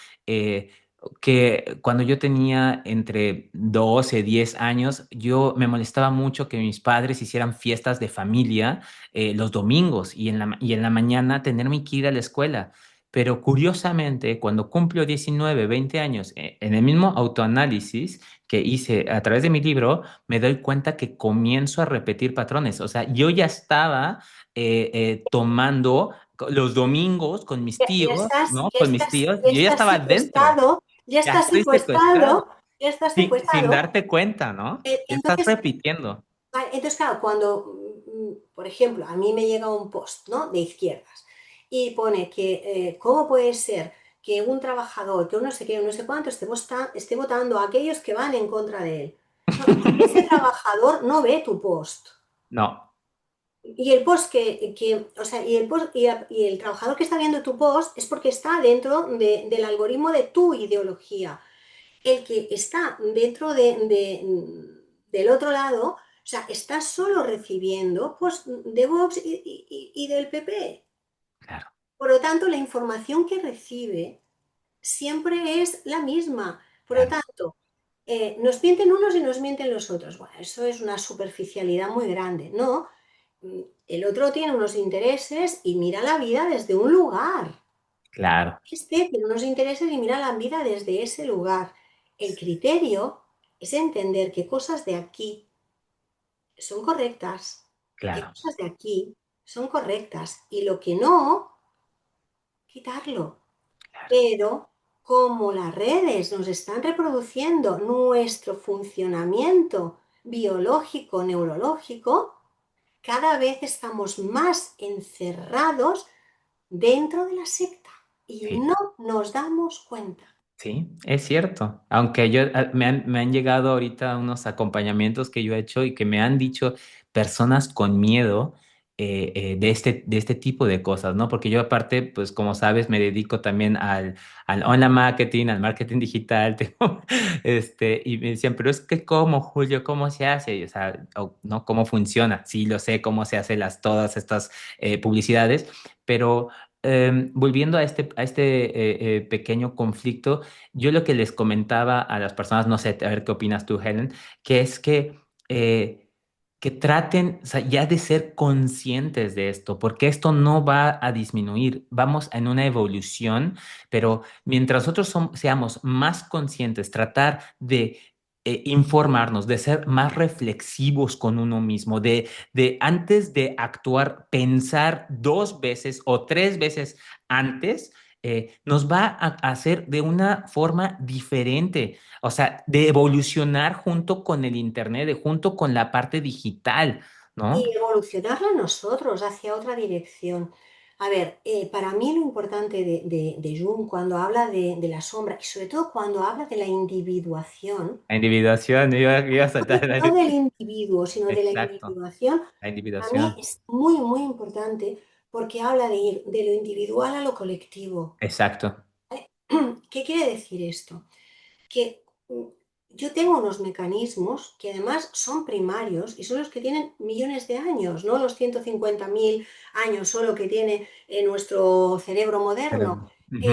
que cuando yo tenía entre 12 10 años, yo me molestaba mucho que mis padres hicieran fiestas de familia los domingos y en la mañana tenerme que ir a la escuela. Pero curiosamente, cuando cumplo 19 20 años, en el mismo autoanálisis que hice a través de mi libro, me doy cuenta que comienzo a repetir patrones. O sea, yo ya estaba tomando los domingos con mis tíos, ¿no? Con mis tíos, yo ya estaba dentro, Ya ya estás estoy secuestrado, secuestrado, ya estás sin secuestrado. darte cuenta, ¿no? Ya estás Entonces, repitiendo. vale, entonces, claro, cuando, por ejemplo, a mí me llega un post, ¿no? De izquierdas y pone que cómo puede ser que un trabajador, que un no sé qué, un no sé cuánto, esté votando a aquellos que van en contra de él. No, es que ese trabajador no ve tu post. No, Y el post o sea, y el trabajador que está viendo tu post es porque está dentro del algoritmo de tu ideología. El que está dentro del otro lado, o sea, está solo recibiendo pues, de Vox y del PP. claro, Por lo tanto, la información que recibe siempre es la misma. Por lo claro, tanto, nos mienten unos y nos mienten los otros. Bueno, eso es una superficialidad muy grande. No, el otro tiene unos intereses y mira la vida desde un lugar. claro, Este tiene unos intereses y mira la vida desde ese lugar. El criterio es entender qué cosas de aquí son correctas, qué claro, cosas de aquí son correctas y lo que no, quitarlo. claro. Pero como las redes nos están reproduciendo nuestro funcionamiento biológico, neurológico, cada vez estamos más encerrados dentro de la secta y Sí. no nos damos cuenta. Sí, es cierto. Aunque me han llegado ahorita unos acompañamientos que yo he hecho y que me han dicho personas con miedo de este tipo de cosas, ¿no? Porque yo aparte, pues como sabes, me dedico también al online marketing, al marketing digital, y me decían, pero es que ¿cómo, Julio? ¿Cómo se hace? O sea, ¿no? ¿Cómo funciona? Sí, lo sé cómo se hacen todas estas publicidades, pero volviendo a este pequeño conflicto, yo lo que les comentaba a las personas, no sé, a ver qué opinas tú, Helen, que es eh, que traten, o sea, ya de ser conscientes de esto, porque esto no va a disminuir, vamos en una evolución, pero mientras nosotros seamos más conscientes, tratar de informarnos, de ser más reflexivos con uno mismo, de antes de actuar, pensar dos veces o tres veces antes, nos va a hacer de una forma diferente, o sea, de evolucionar junto con el Internet, junto con la parte digital, ¿no? Y evolucionarla nosotros hacia otra dirección. A ver, para mí lo importante de Jung cuando habla de la sombra y sobre todo cuando habla de la individuación, La individuación, iba a saltar. no del individuo, sino de la Exacto, individuación, la a mí individuación. es muy, muy importante porque habla de ir de lo individual a lo colectivo. Exacto. ¿Qué quiere decir esto? Que yo tengo unos mecanismos que además son primarios y son los que tienen millones de años, no los 150.000 años solo que tiene nuestro cerebro Pero, moderno. ujú,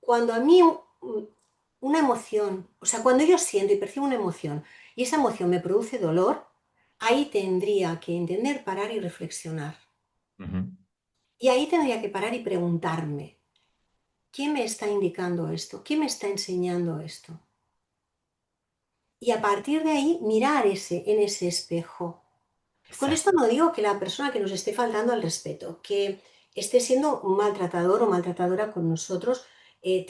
Cuando a mí una emoción, o sea, cuando yo siento y percibo una emoción y esa emoción me produce dolor, ahí tendría que entender, parar y reflexionar. ujú. Y ahí tendría que parar y preguntarme, ¿qué me está indicando esto? ¿Qué me está enseñando esto? Y a partir de ahí mirar en ese espejo. Con esto Exacto. no digo que la persona que nos esté faltando al respeto, que esté siendo un maltratador o maltratadora con nosotros,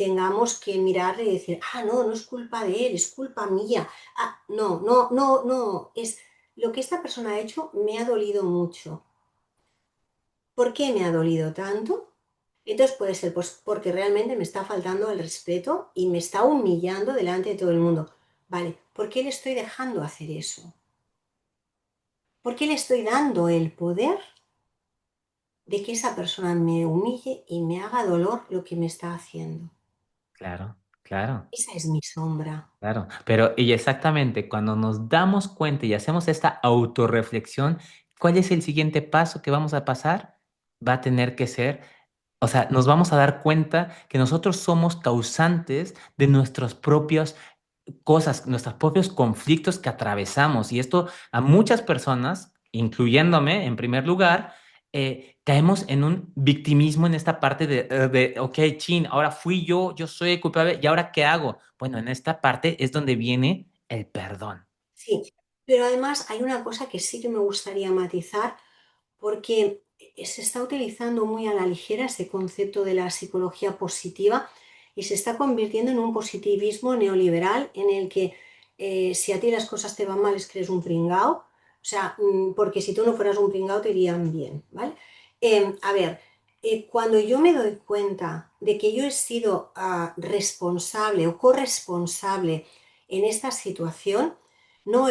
tengamos que mirarle y decir, ah, no, no es culpa de él, es culpa mía. Ah, no, no, no, no, es lo que esta persona ha hecho me ha dolido mucho. ¿Por qué me ha dolido tanto? Entonces puede ser pues porque realmente me está faltando el respeto y me está humillando delante de todo el mundo. Vale, ¿por qué le estoy dejando hacer eso? ¿Por qué le estoy dando el poder de que esa persona me humille y me haga dolor lo que me está haciendo? Claro, claro. Esa es mi sombra. Claro, pero y exactamente cuando nos damos cuenta y hacemos esta autorreflexión, ¿cuál es el siguiente paso que vamos a pasar? Va a tener que ser, o sea, nos vamos a dar cuenta que nosotros somos causantes de nuestras propias cosas, nuestros propios conflictos que atravesamos. Y esto a muchas personas, incluyéndome en primer lugar, caemos en un victimismo en esta parte ok, chin, ahora fui yo soy el culpable, ¿y ahora qué hago? Bueno, en esta parte es donde viene el perdón. Sí, pero además hay una cosa que sí que me gustaría matizar porque se está utilizando muy a la ligera ese concepto de la psicología positiva y se está convirtiendo en un positivismo neoliberal en el que si a ti las cosas te van mal es que eres un pringao, o sea, porque si tú no fueras un pringao te irían bien, ¿vale? A ver, cuando yo me doy cuenta de que yo he sido responsable o corresponsable en esta situación, no,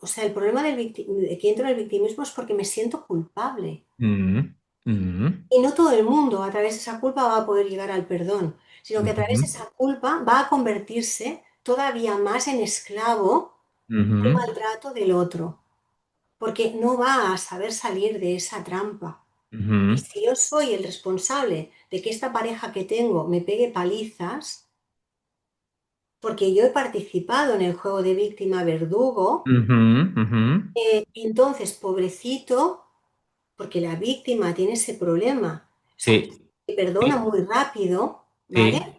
o sea, el problema de que entro en el victimismo es porque me siento culpable. Mm, mm, Y no todo el mundo a través de esa culpa va a poder llegar al perdón, sino que a través de ujú, esa culpa va a convertirse todavía más en esclavo del ujú, maltrato del otro, porque no va a saber salir de esa trampa. Y ujú, si yo soy el responsable de que esta pareja que tengo me pegue palizas, porque yo he participado en el juego de víctima-verdugo, ujú, ujú. entonces, pobrecito, porque la víctima tiene ese problema. O sea, Sí, que perdona sí, muy rápido, ¿vale? sí,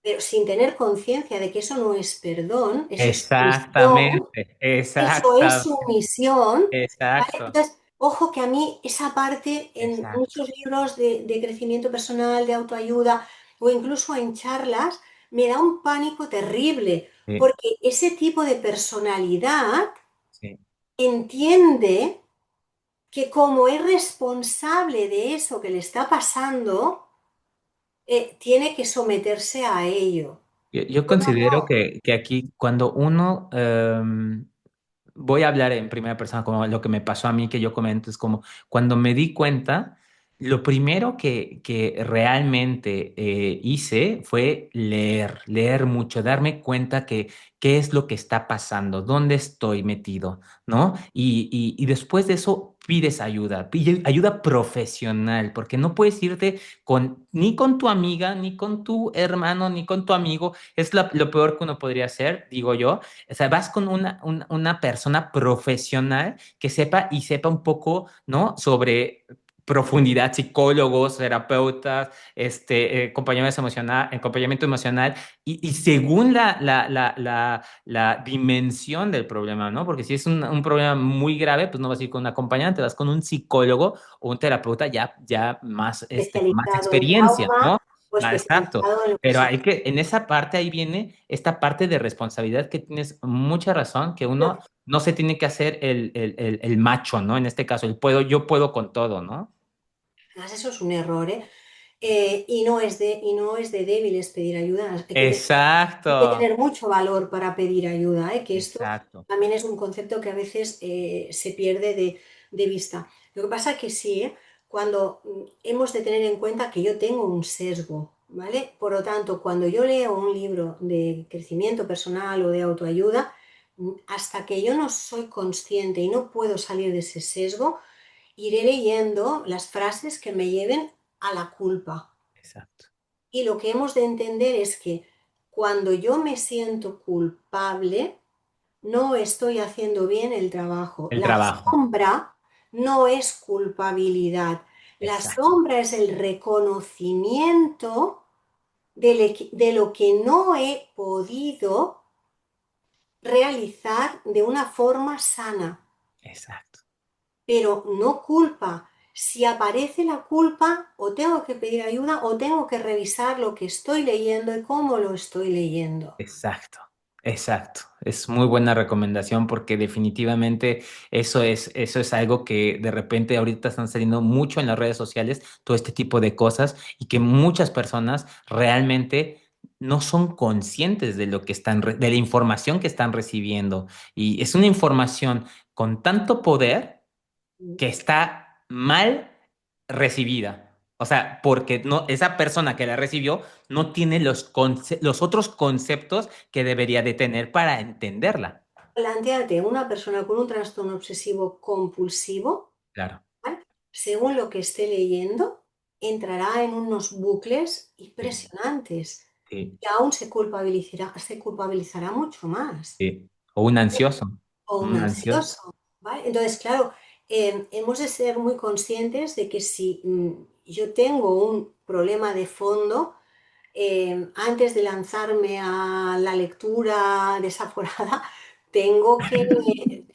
Pero sin tener conciencia de que eso no es perdón, eso es sumisión, exactamente, eso es exactamente, sumisión, ¿vale? exacto. Entonces, ojo que a mí esa parte en Exacto. muchos libros de crecimiento personal, de autoayuda o incluso en charlas, me da un pánico terrible, Sí, porque ese tipo de personalidad sí. entiende que como es responsable de eso que le está pasando, tiene que someterse a ello. Yo Pero considero no, que aquí cuando uno, voy a hablar en primera persona como lo que me pasó a mí, que yo comento, es como cuando me di cuenta, lo primero que realmente hice fue leer mucho, darme cuenta que qué es lo que está pasando, dónde estoy metido, ¿no? Y después de eso, pides ayuda, pide ayuda profesional, porque no puedes irte ni con tu amiga, ni con tu hermano, ni con tu amigo. Es lo peor que uno podría hacer, digo yo. O sea, vas con una persona profesional que sepa un poco, ¿no? Sobre profundidad, psicólogos, terapeutas, acompañamiento emocional, y según la dimensión del problema, ¿no? Porque si es un problema muy grave, pues no vas a ir con un acompañante, vas con un psicólogo o un terapeuta ya más, con más Especializado en experiencia, trauma ¿no? o Ah, exacto. especializado en lo que Pero sea. en esa parte ahí viene esta parte de responsabilidad que tienes mucha razón, que uno no se tiene que hacer el macho, ¿no? En este caso, yo puedo con todo, ¿no? Además, eso es un error, ¿eh? Y no es de débiles pedir ayuda. Hay que Exacto, tener mucho valor para pedir ayuda, ¿eh? Que esto exacto, también es un concepto que a veces se pierde de vista. Lo que pasa que sí, ¿eh? Cuando hemos de tener en cuenta que yo tengo un sesgo, ¿vale? Por lo tanto, cuando yo leo un libro de crecimiento personal o de autoayuda, hasta que yo no soy consciente y no puedo salir de ese sesgo, iré leyendo las frases que me lleven a la culpa. exacto. Y lo que hemos de entender es que cuando yo me siento culpable, no estoy haciendo bien el trabajo. El La trabajo, sombra no es culpabilidad. La exacto, sombra es el reconocimiento de lo que no he podido realizar de una forma sana, exacto. pero no culpa. Si aparece la culpa, o tengo que pedir ayuda o tengo que revisar lo que estoy leyendo y cómo lo estoy leyendo. Exacto, exacto. Es muy buena recomendación porque definitivamente eso es algo que de repente ahorita están saliendo mucho en las redes sociales, todo este tipo de cosas, y que muchas personas realmente no son conscientes de lo que de la información que están recibiendo. Y es una información con tanto poder que está mal recibida. O sea, porque no, esa persona que la recibió no tiene los otros conceptos que debería de tener para entenderla. Plantéate una persona con un trastorno obsesivo compulsivo, Claro, ¿vale? Según lo que esté leyendo, entrará en unos bucles sí, impresionantes sí, y aún se culpabilizará mucho más. sí. O O un un ansioso, ansioso, ¿vale? Entonces, claro, hemos de ser muy conscientes de que si yo tengo un problema de fondo, antes de lanzarme a la lectura desaforada, tengo que,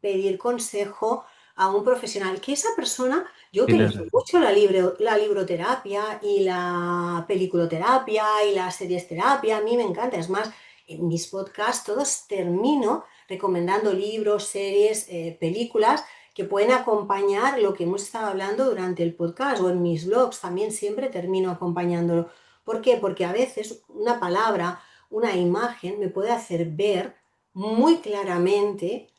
pedir consejo a un profesional, que esa persona, yo tienes utilizo razón. mucho la libroterapia y la peliculoterapia y la series terapia, a mí me encanta, es más, en mis podcasts todos termino recomendando libros, series, películas que pueden acompañar lo que hemos estado hablando durante el podcast, o en mis blogs también siempre termino acompañándolo. ¿Por qué? Porque a veces una palabra, una imagen me puede hacer ver muy claramente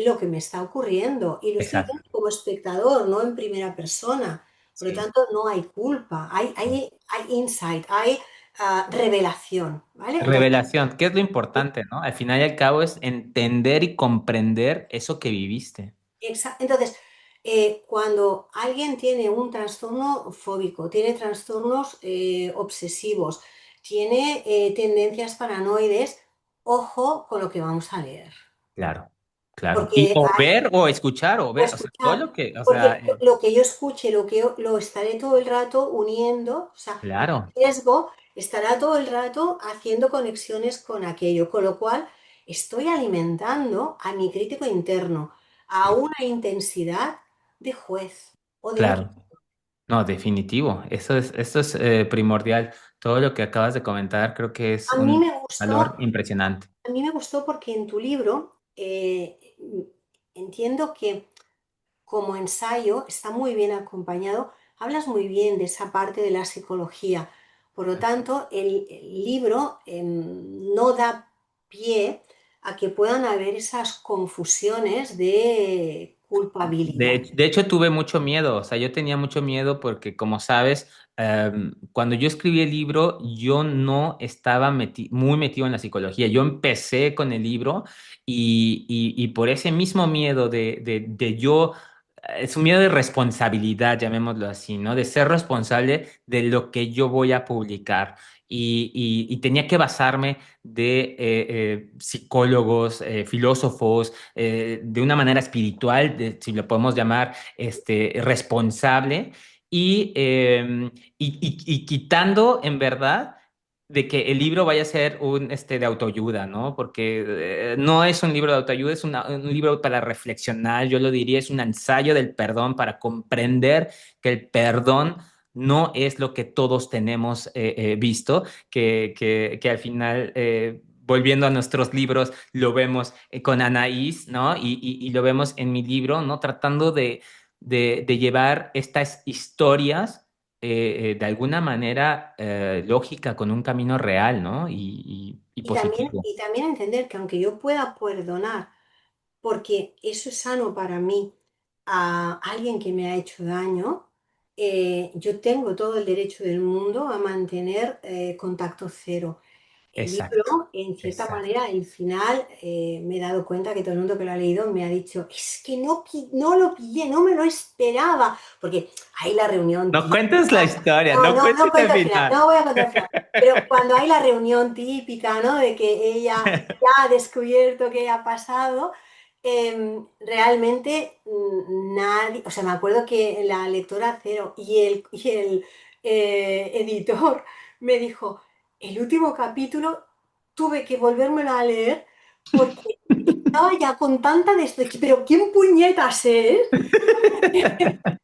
lo que me está ocurriendo, y lo estoy Exacto, viendo como espectador, no en primera persona. Por lo sí. tanto, no hay culpa, hay insight, hay revelación, ¿vale? Entonces, Revelación, ¿qué es lo importante, no? Al final y al cabo es entender y comprender eso que viviste. Entonces, cuando alguien tiene un trastorno fóbico, tiene trastornos obsesivos, tiene tendencias paranoides, ojo con lo que vamos a leer. Claro, claro. Y Porque o ver o escuchar o o ver, o sea, todo escuchar, lo que, o porque sea, lo que yo escuche, lo estaré todo el rato uniendo, o sea, mi claro. riesgo estará todo el rato haciendo conexiones con aquello, con lo cual estoy alimentando a mi crítico interno a Sí, una intensidad de juez o de otro. claro. No, definitivo. Eso es primordial. Todo lo que acabas de comentar creo que es A mí un me gustó, valor impresionante. a mí me gustó porque en tu libro entiendo que como ensayo está muy bien acompañado, hablas muy bien de esa parte de la psicología. Por lo tanto, el libro no da pie a que puedan haber esas confusiones de culpabilidad. De hecho, tuve mucho miedo, o sea, yo tenía mucho miedo porque, como sabes, cuando yo escribí el libro, yo no estaba muy metido en la psicología. Yo empecé con el libro y por ese mismo miedo de yo, es un miedo de responsabilidad, llamémoslo así, ¿no? De ser responsable de lo que yo voy a publicar. Y tenía que basarme de psicólogos, filósofos, de una manera espiritual, si lo podemos llamar, responsable, y, y quitando en verdad de que el libro vaya a ser un de autoayuda, ¿no? Porque no es un libro de autoayuda, es un libro para reflexionar, yo lo diría, es un ensayo del perdón para comprender que el perdón no es lo que todos tenemos visto, que al final, volviendo a nuestros libros, lo vemos con Anaís, ¿no? Y lo vemos en mi libro, ¿no? Tratando de llevar estas historias de alguna manera lógica, con un camino real, ¿no? Y positivo. Y también entender que aunque yo pueda perdonar, porque eso es sano para mí, a alguien que me ha hecho daño, yo tengo todo el derecho del mundo a mantener contacto cero. El Exacto, libro, en cierta exacto. manera, el final, me he dado cuenta que todo el mundo que lo ha leído me ha dicho, es que no, no lo pillé, no me lo esperaba, porque hay la reunión No típica. cuentes la historia, No, no no, no cuentes el cuento el final, final. no voy a contar el final. Pero cuando hay la reunión típica, ¿no? De que ella ya ha descubierto qué ha pasado, realmente nadie, o sea, me acuerdo que la lectora cero y el editor me dijo, el último capítulo tuve que volvérmelo a leer porque estaba ya con tanta pero ¿quién puñetas es?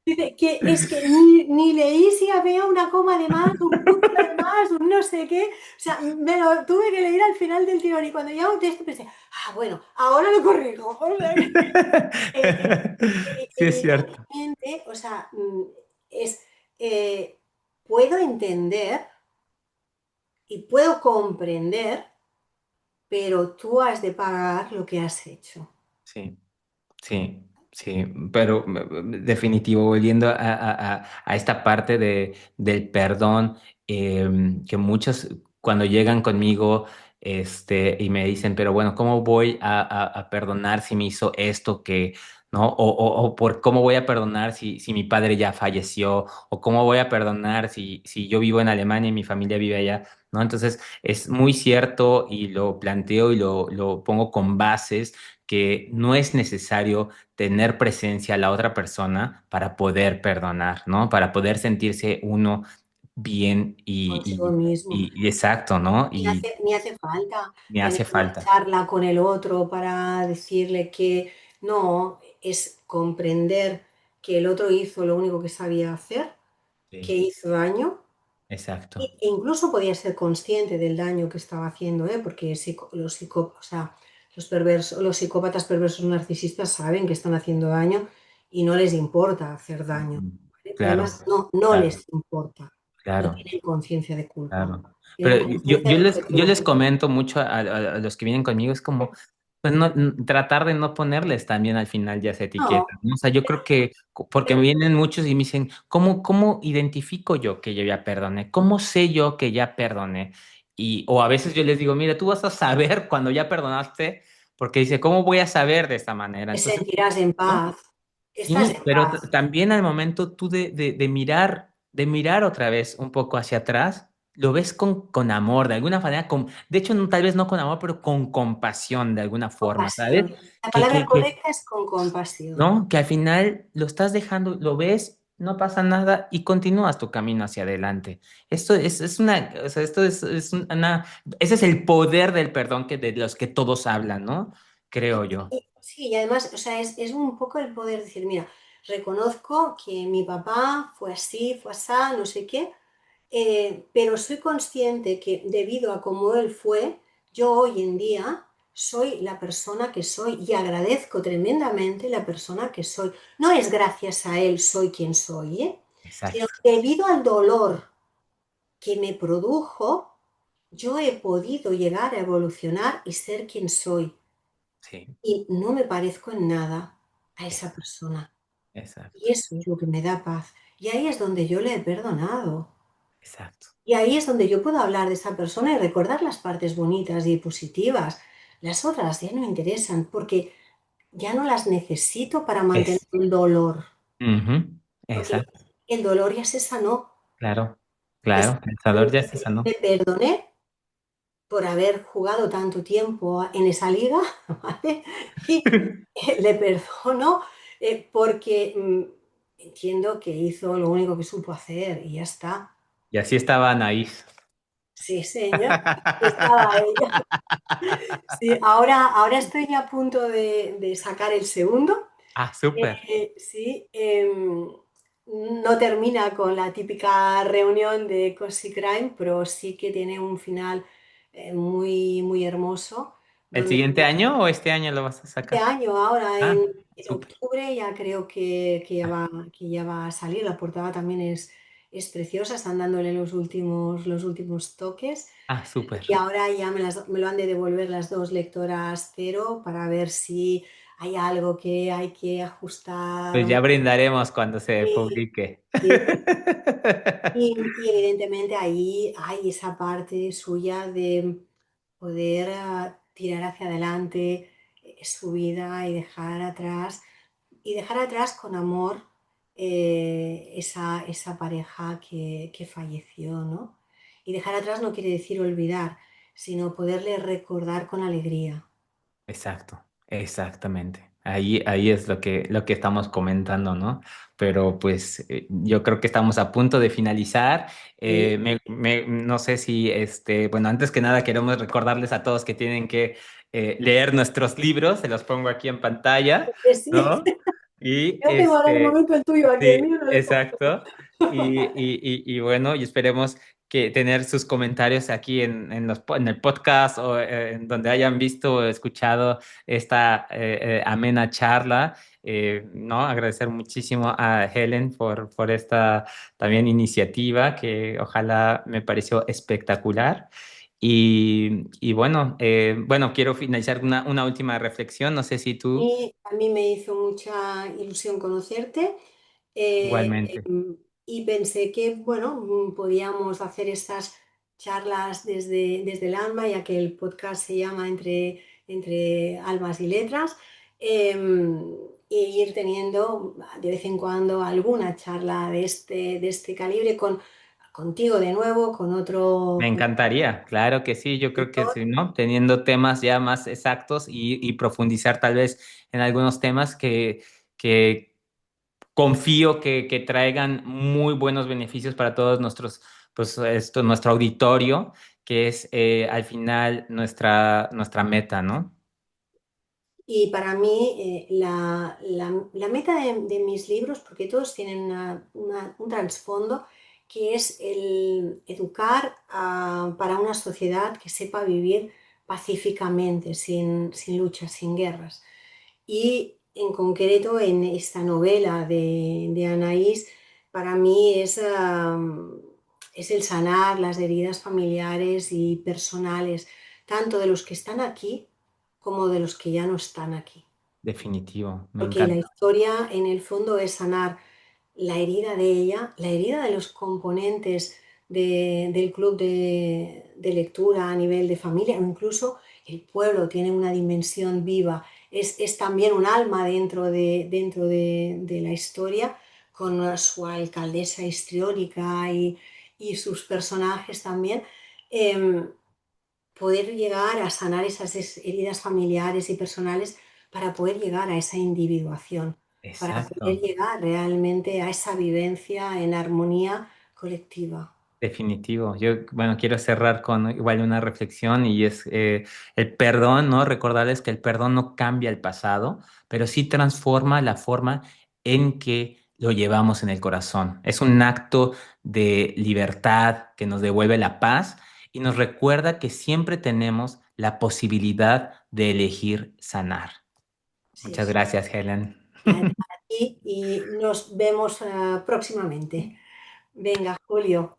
Dice que es que ni leí si había una coma de más, un punto de más, un no sé qué. O sea, me lo tuve que leer al final del tirón y cuando ya un texto pensé, ah, bueno, ahora lo corrijo. O sea, Sí, es cierto. evidentemente, o sea, es, puedo entender y puedo comprender, pero tú has de pagar lo que has hecho. Sí. Sí, sí, pero definitivo, volviendo a esta parte del perdón, que muchos cuando llegan conmigo, y me dicen, pero bueno, ¿cómo voy a perdonar si me hizo esto que, ¿no? O por cómo voy a perdonar si mi padre ya falleció, o cómo voy a perdonar si yo vivo en Alemania y mi familia vive allá, ¿no? Entonces, es muy cierto y lo planteo y lo pongo con bases que no es necesario tener presencia a la otra persona para poder perdonar, ¿no? Para poder sentirse uno bien Consigo mismo. y exacto, ¿no? Ni hace falta Me tener hace una falta. charla con el otro para decirle que no, es comprender que el otro hizo lo único que sabía hacer, que Sí, hizo daño, exacto. e incluso podía ser consciente del daño que estaba haciendo, ¿eh? Porque o sea, los psicópatas perversos narcisistas saben que están haciendo daño y no les importa hacer daño, Ujú. ¿vale? Pero Claro, además no claro, les importa, no claro. tienen conciencia de culpa, Claro. tienen Pero conciencia de yo objetivo. les comento mucho a los que vienen conmigo, es como, pues tratar de no ponerles también al final ya esa No, etiqueta, ¿no? O sea, yo creo que, porque me vienen muchos y me dicen, ¿cómo identifico yo que yo ya perdoné? ¿Cómo sé yo que ya perdoné? O a veces yo les digo, mira, tú vas a saber cuando ya perdonaste, porque dice, ¿cómo voy a saber de esta manera? te Entonces, sentirás en ¿no? paz, estás Sí, en pero paz. también al momento tú de mirar otra vez un poco hacia atrás, lo ves con amor, de alguna manera, de hecho, tal vez no con amor, pero con compasión, de alguna forma, ¿sabes? Compasión. La Que, palabra que, que, correcta es con compasión. ¿no? Que al final lo estás dejando, lo ves, no pasa nada y continúas tu camino hacia adelante. Esto es una, o sea, ese es el poder del perdón de los que todos hablan, ¿no? Creo yo. Sí, y además, o sea, es un poco el poder decir, mira, reconozco que mi papá fue así, fue así, no sé qué, pero soy consciente que debido a cómo él fue, yo hoy en día soy la persona que soy y agradezco tremendamente la persona que soy. No es gracias a él soy quien soy, ¿eh? Sino Exacto. debido al dolor que me produjo, yo he podido llegar a evolucionar y ser quien soy. Sí. Y no me parezco en nada a esa persona. Exacto, Y eso es lo que me da paz. Y ahí es donde yo le he perdonado. exacto. Y ahí es donde yo puedo hablar de esa persona y recordar las partes bonitas y positivas. Las otras ya no me interesan porque ya no las necesito para mantener Es, el dolor, ujú, porque exacto, el dolor ya se sanó. claro, Le, claro. El Salvador ya se le sanó. perdoné por haber jugado tanto tiempo en esa liga, ¿vale? Y le perdono porque entiendo que hizo lo único que supo hacer y ya está. Y así estaba Anaís. Sí, señor, estaba ella. Sí, ahora estoy a punto de sacar el segundo. Ah, súper. Sí, no termina con la típica reunión de Cozy Crime, pero sí que tiene un final muy, muy hermoso, ¿El donde siguiente año o este año lo vas a este sacar? año, ahora Ah, en súper. octubre, ya creo Ah, que ya va a salir. La portada también es preciosa, están dándole los últimos toques. súper. Y ahora ya me lo han de devolver las dos lectoras cero para ver si hay algo que hay que Pues ajustar. ya brindaremos cuando se Y, publique. sí, y evidentemente ahí hay esa parte suya de poder tirar hacia adelante su vida y dejar atrás con amor esa pareja que falleció, ¿no? Y dejar atrás no quiere decir olvidar, sino poderle recordar con alegría. Exacto, exactamente. Ahí es lo que estamos comentando, ¿no? Pero pues yo creo que estamos a punto de finalizar. Sí, No sé si, bueno, antes que nada queremos recordarles a todos que tienen que leer nuestros libros, se los pongo aquí en pantalla, sí. ¿no? Y Yo tengo ahora de momento el tuyo aquí, el sí, mío no lo pongo. exacto. Y bueno, y esperemos que tener sus comentarios aquí en el podcast o en donde hayan visto o escuchado esta amena charla. ¿No? Agradecer muchísimo a Helen por esta también iniciativa que ojalá me pareció espectacular. Y bueno, bueno, quiero finalizar una última reflexión. No sé si tú Y a mí me hizo mucha ilusión conocerte. igualmente. Y pensé que, bueno, podíamos hacer estas charlas desde el alma, ya que el podcast se llama Entre Almas y Letras, e ir teniendo de vez en cuando alguna charla de este calibre contigo de nuevo, Me con encantaría, claro que sí, yo creo que escritor. sí, ¿no? Teniendo temas ya más exactos y profundizar tal vez en algunos temas que confío que traigan muy buenos beneficios para todos nuestros, pues esto, nuestro auditorio, que es al final nuestra meta, ¿no? Y para mí, la meta de mis libros, porque todos tienen un trasfondo, que es el educar para una sociedad que sepa vivir pacíficamente, sin luchas, sin guerras. Y en concreto en esta novela de Anaís, para mí es el sanar las heridas familiares y personales, tanto de los que están aquí como de los que ya no están aquí. Definitivo, me Porque la encanta. historia en el fondo es sanar la herida de ella, la herida de los componentes del club de lectura a nivel de familia, incluso el pueblo tiene una dimensión viva, es también un alma dentro de la historia, con su alcaldesa histriónica y sus personajes también. Em, Poder llegar a sanar esas heridas familiares y personales para poder llegar a esa individuación, para poder Exacto. llegar realmente a esa vivencia en armonía colectiva. Definitivo. Yo, bueno, quiero cerrar con igual una reflexión y es el perdón, ¿no? Recordarles que el perdón no cambia el pasado, pero sí transforma la forma en que lo llevamos en el corazón. Es un acto de libertad que nos devuelve la paz y nos recuerda que siempre tenemos la posibilidad de elegir sanar. Sí, Muchas sí. gracias, Helen. Para ti y nos vemos próximamente. Venga, Julio.